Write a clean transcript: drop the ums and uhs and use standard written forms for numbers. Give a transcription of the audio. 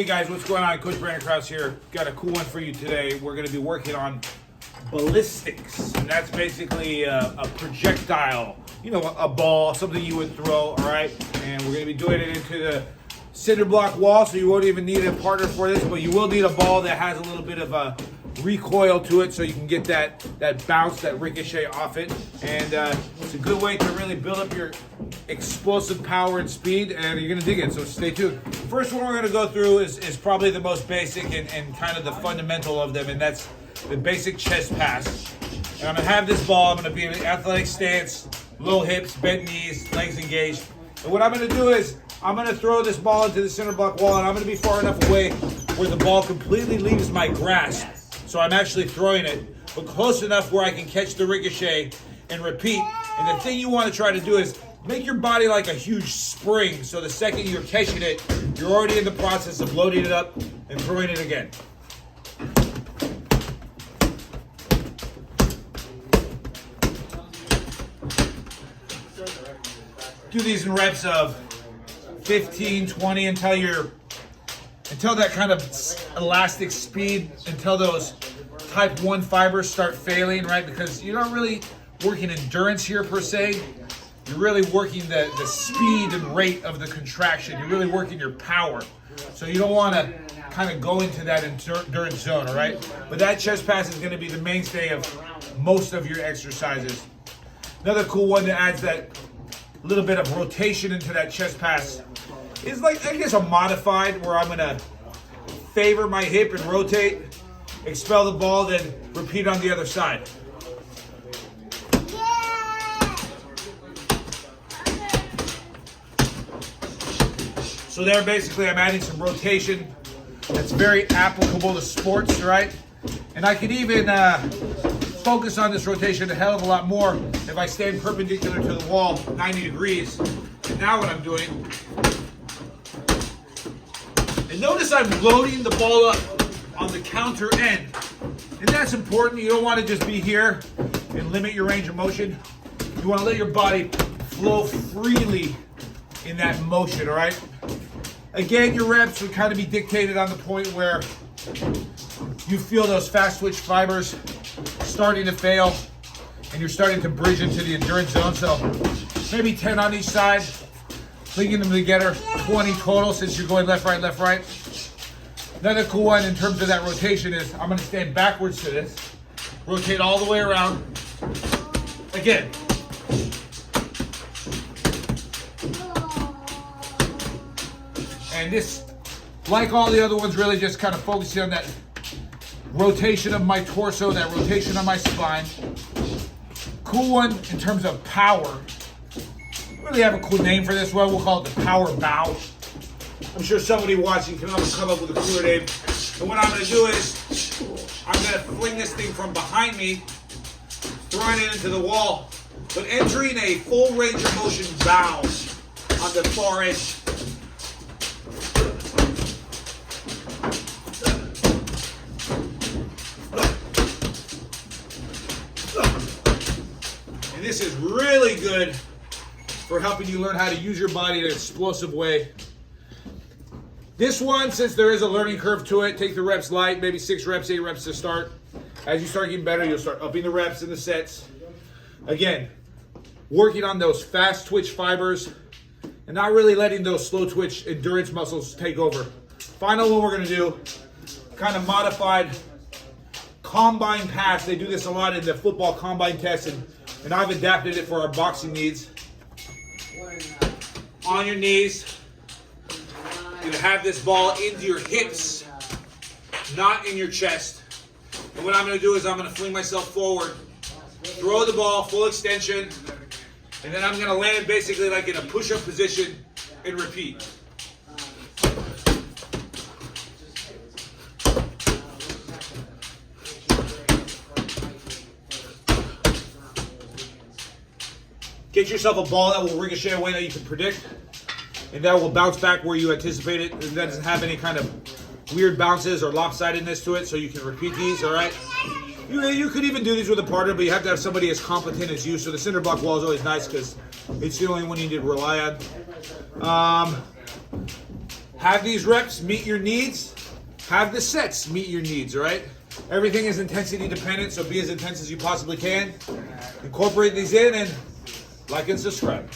Hey guys, what's going on? Coach Brandon Krause here. Got a cool one for you today. We're going to be working on ballistics. And that's basically a projectile, you know, a ball, something you would throw, all right? And we're going to be doing it into the cinder block wall, so you won't even need a partner for this, but you will need a ball that has a little bit of a recoil to it so you can get that bounce, that ricochet off it. And it's a good way to really build up your explosive power and speed, and you're gonna dig it, so stay tuned. First one we're gonna go through is probably the most basic and kind of the fundamental of them, and that's the basic chest pass. And I'm gonna have this ball, I'm gonna be in an athletic stance, low hips, bent knees, legs engaged. And what I'm gonna do is, I'm gonna throw this ball into the center block wall, and I'm gonna be far enough away where the ball completely leaves my grasp. So I'm actually throwing it, but close enough where I can catch the ricochet and repeat. And the thing you want to try to do is make your body like a huge spring, so the second you're catching it, you're already in the process of loading it up and throwing it again. Do these in reps of 15, 20 until that kind of elastic speed, until those type 1 fibers start failing, right? Because you're not really working endurance here per se. You're really working the speed and rate of the contraction. You're really working your power. So you don't want to kind of go into that endurance zone, all right? But that chest pass is going to be the mainstay of most of your exercises. Another cool one that adds that little bit of rotation into that chest pass is like, I guess, a modified, where I'm gonna favor my hip and rotate, expel the ball, then repeat on the other side. So there, basically, I'm adding some rotation that's very applicable to sports, right? And I could even focus on this rotation a hell of a lot more if I stand perpendicular to the wall, 90 degrees. And now what I'm doing, and notice I'm loading the ball up on the counter end. And that's important. You don't want to just be here and limit your range of motion. You want to let your body flow freely in that motion, all right? Again, your reps would kind of be dictated on the point where you feel those fast twitch fibers starting to fail and you're starting to bridge into the endurance zone. So maybe 10 on each side, linking them together, 20 total since you're going left, right, left, right. Another cool one in terms of that rotation is I'm gonna stand backwards to this, rotate all the way around. Again. And this, like all the other ones, really just kind of focusing on that rotation of my torso, that rotation of my spine. Cool one in terms of power. Really have a cool name for this one. We'll call it the power bow. I'm sure somebody watching can come up with a cooler name. And what I'm going to do is I'm going to fling this thing from behind me, throwing it into the wall, but entering a full range of motion bow on the far edge. And this is really good for helping you learn how to use your body in an explosive way. This one, since there is a learning curve to it, take the reps light, maybe 6 reps, 8 reps to start. As you start getting better, you'll start upping the reps and the sets. Again, working on those fast twitch fibers and not really letting those slow twitch endurance muscles take over. Final one we're gonna do, kind of modified combine pass. They do this a lot in the football combine test, and I've adapted it for our boxing needs. On your knees, you're gonna have this ball into your hips, not in your chest. And what I'm gonna do is I'm gonna fling myself forward, throw the ball full extension, and then I'm gonna land basically like in a push-up position and repeat. Get yourself a ball that will ricochet away that you can predict, and that will bounce back where you anticipate it. And that doesn't have any kind of weird bounces or lopsidedness to it, so you can repeat these, all right? You could even do these with a partner, but you have to have somebody as competent as you. So the cinder block wall is always nice because it's the only one you need to rely on. Have these reps meet your needs. Have the sets meet your needs, all right? Everything is intensity dependent, so be as intense as you possibly can. Incorporate these in and like and subscribe.